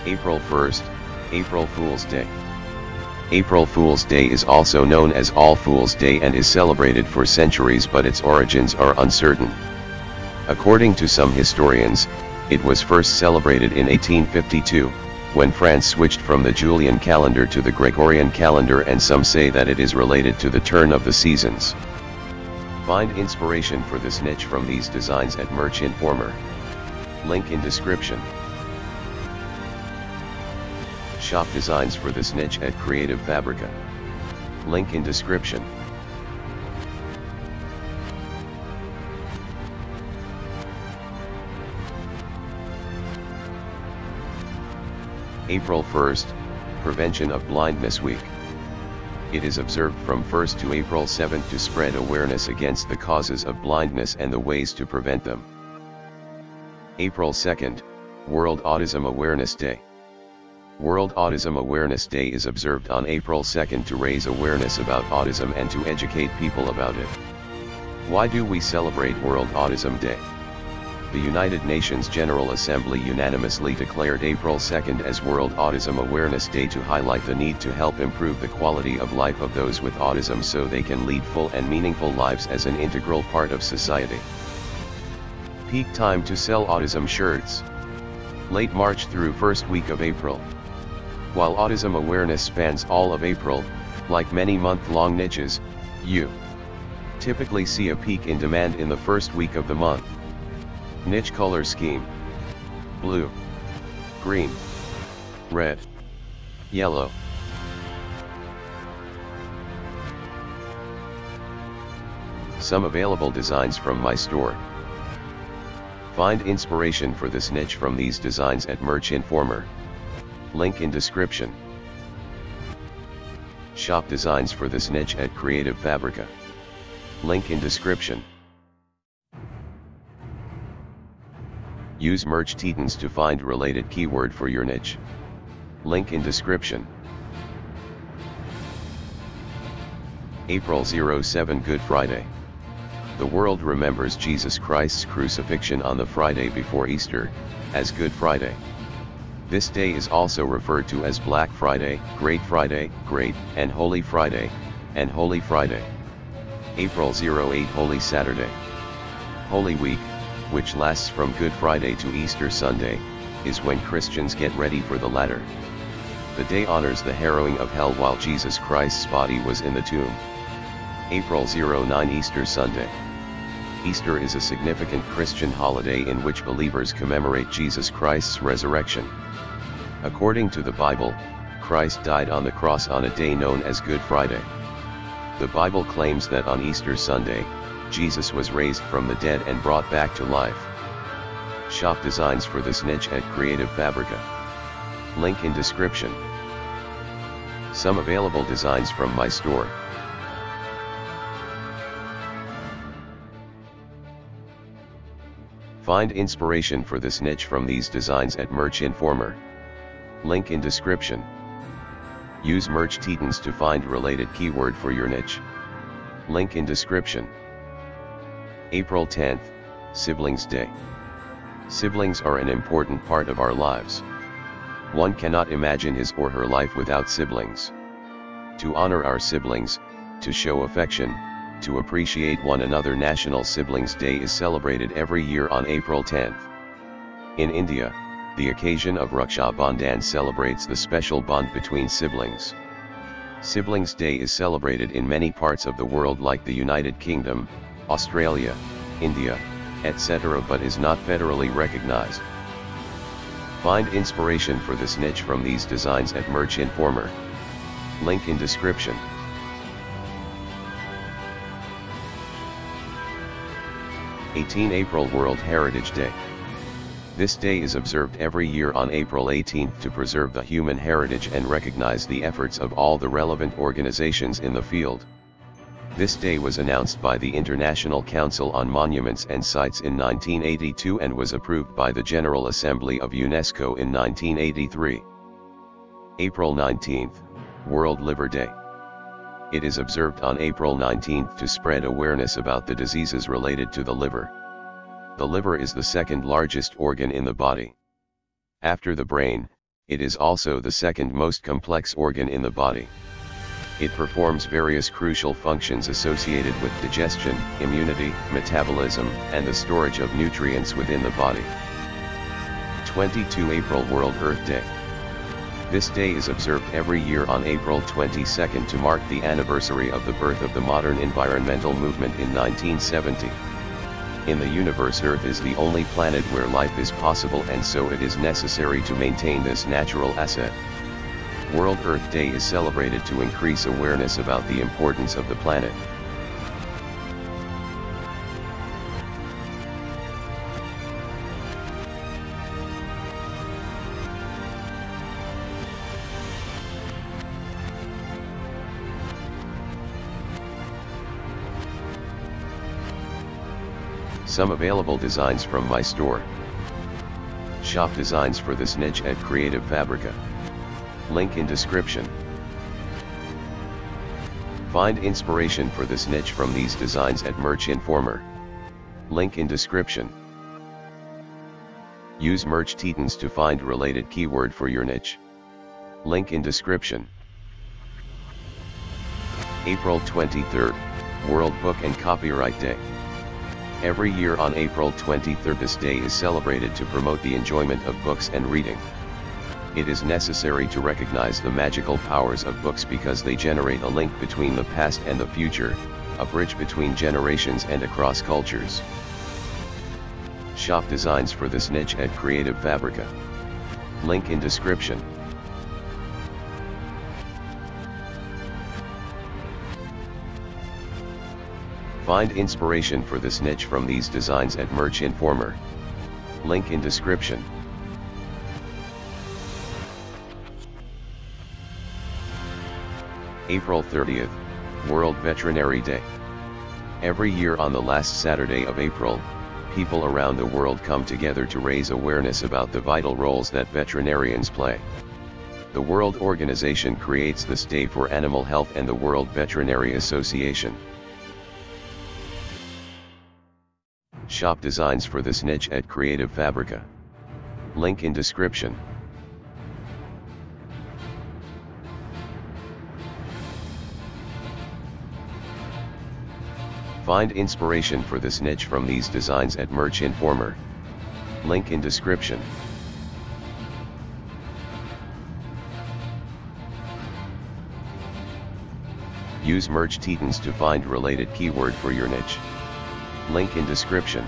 April 1st, April Fool's Day. April Fool's Day is also known as All Fool's Day and is celebrated for centuries, but its origins are uncertain. According to some historians, it was first celebrated in 1852, when France switched from the Julian calendar to the Gregorian calendar, and some say that it is related to the turn of the seasons. Find inspiration for this niche from these designs at Merch Informer. Link in description. Shop designs for this niche at Creative Fabrica. Link in description. April 1st, Prevention of Blindness Week. It is observed from 1st to April 7th to spread awareness against the causes of blindness and the ways to prevent them. April 2nd, World Autism Awareness Day. World Autism Awareness Day is observed on April 2nd to raise awareness about autism and to educate people about it. Why do we celebrate World Autism Day? The United Nations General Assembly unanimously declared April 2nd as World Autism Awareness Day to highlight the need to help improve the quality of life of those with autism so they can lead full and meaningful lives as an integral part of society. Peak time to sell autism shirts. Late March through first week of April. While autism awareness spans all of April, like many month-long niches, you typically see a peak in demand in the first week of the month. Niche color scheme: blue, green, red, yellow. Some available designs from my store. Find inspiration for this niche from these designs at Merch Informer. Link in description. Shop designs for this niche at Creative Fabrica. Link in description. Use Merch Titans to find related keyword for your niche. Link in description. April 07 Good Friday. The world remembers Jesus Christ's crucifixion on the Friday before Easter, as Good Friday. This day is also referred to as Black Friday, Great Friday, Great, and Holy Friday, and Holy Friday. April 08 Holy Saturday. Holy Week, which lasts from Good Friday to Easter Sunday, is when Christians get ready for the latter. The day honors the harrowing of hell while Jesus Christ's body was in the tomb. April 09 Easter Sunday. Easter is a significant Christian holiday in which believers commemorate Jesus Christ's resurrection. According to the Bible, Christ died on the cross on a day known as Good Friday. The Bible claims that on Easter Sunday, Jesus was raised from the dead and brought back to life. Shop designs for this niche at Creative Fabrica. Link in description. Some available designs from my store. Find inspiration for this niche from these designs at Merch Informer. Link in description. Use Merch Titans to find related keyword for your niche. Link in description. April 10th, Siblings Day. Siblings are an important part of our lives. One cannot imagine his or her life without siblings. To honor our siblings, to show affection, to appreciate one another, National Siblings Day is celebrated every year on April 10th. In India, the occasion of Raksha Bandhan celebrates the special bond between siblings. Siblings Day is celebrated in many parts of the world like the United Kingdom, Australia, India, etc., but is not federally recognized. Find inspiration for this niche from these designs at Merch Informer. Link in description. April World Heritage Day. This day is observed every year on April 18th to preserve the human heritage and recognize the efforts of all the relevant organizations in the field. This day was announced by the International Council on Monuments and Sites in 1982 and was approved by the General Assembly of UNESCO in 1983. April 19th, World Liver Day. It is observed on April 19th to spread awareness about the diseases related to the liver. The liver is the second largest organ in the body. After the brain, It is also the second most complex organ in the body. It performs various crucial functions associated with digestion, immunity, metabolism, and the storage of nutrients within the body. 22 April World Earth Day. This day is observed every year on April 22 to mark the anniversary of the birth of the modern environmental movement in 1970. In the universe, Earth is the only planet where life is possible, and so it is necessary to maintain this natural asset. World Earth Day is celebrated to increase awareness about the importance of the planet. Some available designs from my store. Shop designs for this niche at Creative Fabrica. Link in description. Find inspiration for this niche from these designs at Merch Informer. Link in description. Use Merch Titans to find related keyword for your niche. Link in description. April 23rd, World Book and Copyright Day. Every year on April 23rd, this day is celebrated to promote the enjoyment of books and reading. It is necessary to recognize the magical powers of books because they generate a link between the past and the future, a bridge between generations and across cultures. Shop designs for this niche at Creative Fabrica. Link in description. Find inspiration for this niche from these designs at Merch Informer. Link in description. April 30th, World Veterinary Day. Every year on the last Saturday of April, people around the world come together to raise awareness about the vital roles that veterinarians play. The World Organization creates this day for animal health and the World Veterinary Association. Shop designs for this niche at Creative Fabrica. Link in description. Find inspiration for this niche from these designs at Merch Informer. Link in description. Use Merch Titans to find related keyword for your niche. Link in description.